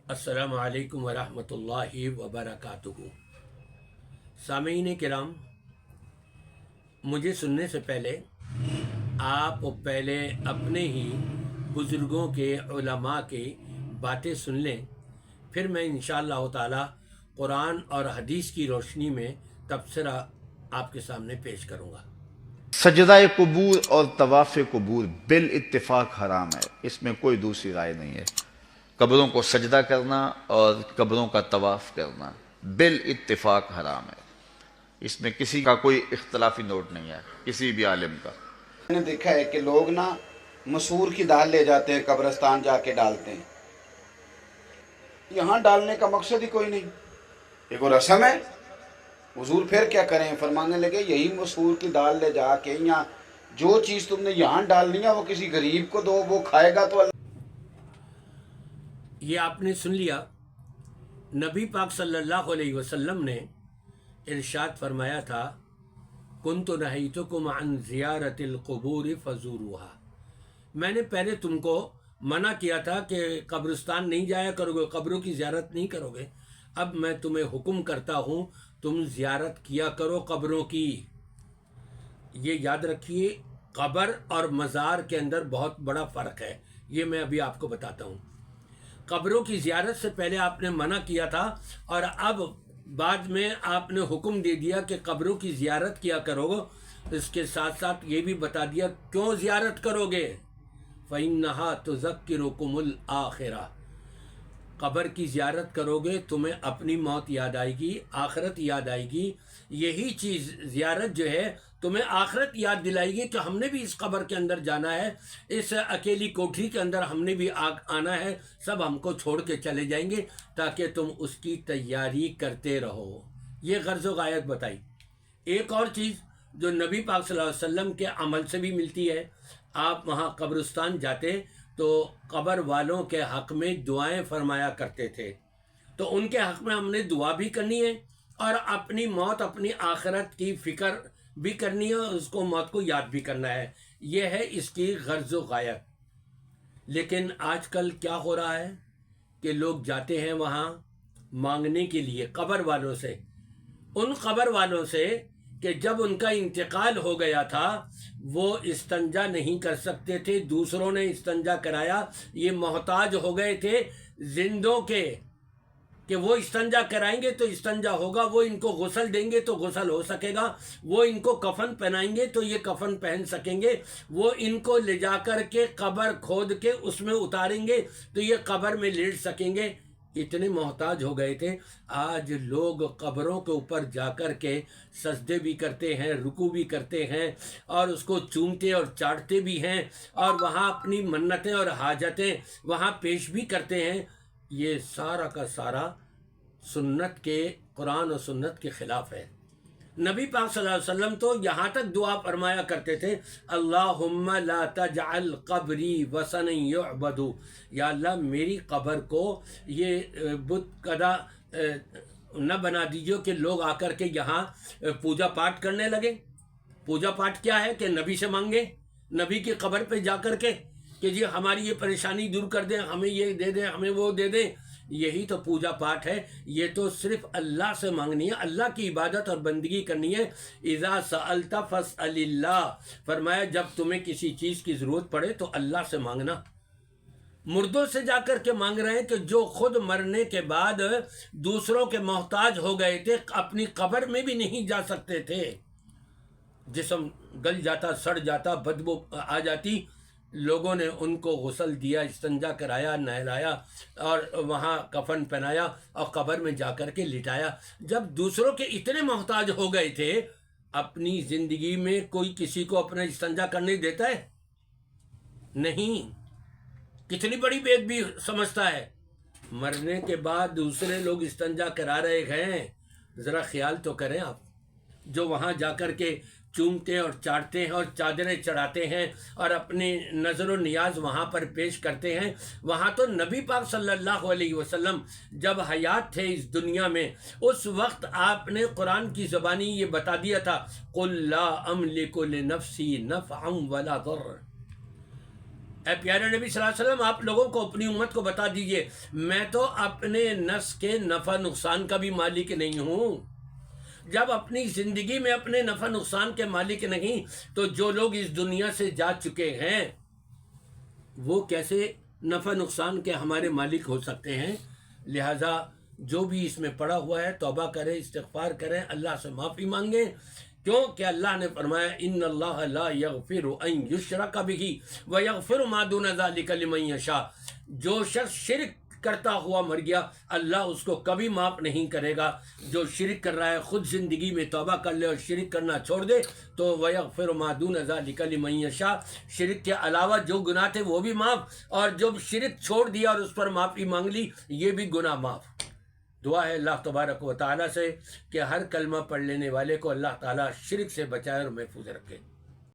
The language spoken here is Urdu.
السلام علیکم ورحمۃ اللہ وبرکاتہ۔ سامعین کرام، مجھے سننے سے پہلے آپ پہلے اپنے ہی بزرگوں کے علماء کے باتیں سن لیں، پھر میں انشاءاللہ تعالی قرآن اور حدیث کی روشنی میں تبصرہ آپ کے سامنے پیش کروں گا۔ سجدہ قبور اور طواف قبور بالاتفاق حرام ہے، اس میں کوئی دوسری رائے نہیں ہے۔ قبروں کو سجدہ کرنا اور قبروں کا طواف کرنا بالاتفاق حرام ہے، اس میں کسی کا کوئی اختلافی نوٹ نہیں ہے، کسی بھی عالم کا۔ میں نے دیکھا ہے کہ لوگ مسور کی دال لے جاتے ہیں، قبرستان جا کے ڈالتے ہیں۔ یہاں ڈالنے کا مقصد ہی کوئی نہیں، یہ کوئی رسم ہے۔ حضور پھر کیا کریں، فرمانے لگے یہی مسور کی دال لے جا کے یا جو چیز تم نے یہاں ڈالنی ہے وہ کسی غریب کو دو، وہ کھائے گا تو اللہ۔ یہ آپ نے سن لیا، نبی پاک صلی اللہ علیہ وسلم نے ارشاد فرمایا تھا، کنت نہیتکم عن زیارت القبور فزوروها، میں نے پہلے تم کو منع کیا تھا کہ قبرستان نہیں جایا کرو گے، قبروں کی زیارت نہیں کرو گے، اب میں تمہیں حکم کرتا ہوں تم زیارت کیا کرو قبروں کی۔ یہ یاد رکھیے، قبر اور مزار کے اندر بہت بڑا فرق ہے، یہ میں ابھی آپ کو بتاتا ہوں۔ قبروں کی زیارت سے پہلے آپ نے منع کیا تھا، اور اب بعد میں آپ نے حکم دے دیا کہ قبروں کی زیارت کیا کرو گے۔ اس کے ساتھ ساتھ یہ بھی بتا دیا کیوں زیارت کرو گے، فَإِنَّهَا تُذَكِّرُكُمُ الْآخِرَةَ، قبر کی زیارت کرو گے تمہیں اپنی موت یاد آئے گی، آخرت یاد آئے گی۔ یہی چیز زیارت جو ہے تمہیں آخرت یاد دلائے گی کہ ہم نے بھی اس قبر کے اندر جانا ہے، اس اکیلی کوٹھی کے اندر ہم نے بھی آنا ہے، سب ہم کو چھوڑ کے چلے جائیں گے، تاکہ تم اس کی تیاری کرتے رہو۔ یہ غرض و غایت بتائی۔ ایک اور چیز جو نبی پاک صلی اللہ علیہ وسلم کے عمل سے بھی ملتی ہے، آپ وہاں قبرستان جاتے تو قبر والوں کے حق میں دعائیں فرمایا کرتے تھے، تو ان کے حق میں ہم نے دعا بھی کرنی ہے اور اپنی موت، اپنی آخرت کی فکر بھی کرنی ہے، اور اس کو موت کو یاد بھی کرنا ہے۔ یہ ہے اس کی غرض و غایت۔ لیکن آج کل کیا ہو رہا ہے کہ لوگ جاتے ہیں وہاں مانگنے کے لیے قبر والوں سے، ان قبر والوں سے کہ جب ان کا انتقال ہو گیا تھا وہ استنجا نہیں کر سکتے تھے، دوسروں نے استنجا کرایا، یہ محتاج ہو گئے تھے زندوں کے کہ وہ استنجا کرائیں گے تو استنجا ہوگا، وہ ان کو غسل دیں گے تو غسل ہو سکے گا، وہ ان کو کفن پہنائیں گے تو یہ کفن پہن سکیں گے، وہ ان کو لے جا کر کے قبر کھود کے اس میں اتاریں گے تو یہ قبر میں لیٹ سکیں گے۔ اتنے محتاج ہو گئے تھے۔ آج لوگ قبروں کے اوپر جا کر کے سجدے بھی کرتے ہیں، رکوع بھی کرتے ہیں، اور اس کو چومتے اور چاٹتے بھی ہیں، اور وہاں اپنی منتیں اور حاجتیں وہاں پیش بھی کرتے ہیں۔ یہ سارا کا سارا سنت کے، قرآن و سنت کے خلاف ہے۔ نبی پاک صلی اللہ علیہ وسلم تو یہاں تک دعا فرمایا کرتے تھے، اللہم لا تجعل قبری وثنا یعبد، یا اللہ میری قبر کو یہ بت کدا نہ بنا دیجیے کہ لوگ آ کر کے یہاں پوجا پاٹ کرنے لگے۔ پوجا پاٹ کیا ہے کہ نبی سے مانگے، نبی کی قبر پہ جا کر کے کہ جی ہماری یہ پریشانی دور کر دیں، ہمیں یہ دے دیں، ہمیں وہ دے دیں۔ یہی تو پوجا پاٹ ہے، یہ تو صرف اللہ سے مانگنی ہے، اللہ کی عبادت اور بندگی کرنی ہے۔ اذا سألت فاسأل اللہ، فرمایا جب تمہیں کسی چیز کی ضرورت پڑے تو اللہ سے مانگنا۔ مردوں سے جا کر کے مانگ رہے ہیں کہ جو خود مرنے کے بعد دوسروں کے محتاج ہو گئے تھے، اپنی قبر میں بھی نہیں جا سکتے تھے، جسم گل جاتا، سڑ جاتا، بدبو آ جاتی، لوگوں نے ان کو غسل دیا، استنجا کرایا، نہلایا، اور وہاں کفن پہنایا اور قبر میں جا کر کے لٹایا۔ جب دوسروں کے اتنے محتاج ہو گئے تھے، اپنی زندگی میں کوئی کسی کو اپنا استنجا کرنے دیتا ہے؟ نہیں۔ کتنی بڑی بے ادبی سمجھتا ہے، مرنے کے بعد دوسرے لوگ استنجا کرا رہے ہیں، ذرا خیال تو کریں آپ۔ جو وہاں جا کر کے چومتے اور چاٹتے ہیں اور چادریں چڑھاتے ہیں اور اپنی نظر و نیاز وہاں پر پیش کرتے ہیں، وہاں تو نبی پاک صلی اللہ علیہ وسلم جب حیات تھے اس دنیا میں، اس وقت آپ نے قرآن کی زبانی یہ بتا دیا تھا، قُل لَا أَمْلِكُ لِنَفْسِي نَفْعًا وَلَا ضَرًّا، اے پیارے نبی صلی اللہ علیہ وسلم، آپ لوگوں کو اپنی امت کو بتا دیجئے، میں تو اپنے نفس کے نفع نقصان کا بھی مالک نہیں ہوں۔ جب اپنی زندگی میں اپنے نفع نقصان کے مالک نہیں تو جو لوگ اس دنیا سے جا چکے ہیں وہ کیسے نفع نقصان کے ہمارے مالک ہو سکتے ہیں؟ لہٰذا جو بھی اس میں پڑا ہوا ہے توبہ کریں، استغفار کریں، اللہ سے معافی مانگیں، کیونکہ اللہ نے فرمایا ان اللہ لا یغفر ان یشرک بہ ویغفر ما دون ذلک لمن یشاء۔ جو شخص شرک کرتا ہوا مر گیا اللہ اس کو کبھی معاف نہیں کرے گا۔ جو شرک کر رہا ہے خود زندگی میں توبہ کر لے اور شرک کرنا چھوڑ دے تو وَيَغْفِرُ مَا دُونَ ذَلِكَ لِمَن يَشَاء، شرک کے علاوہ جو گناہ تھے وہ بھی معاف، اور جب شرک چھوڑ دیا اور اس پر معافی مانگ لی یہ بھی گناہ معاف۔ دعا ہے اللہ تبارک و تعالیٰ سے کہ ہر کلمہ پڑھ لینے والے کو اللہ تعالیٰ شرک سے بچائے اور محفوظ رکھے۔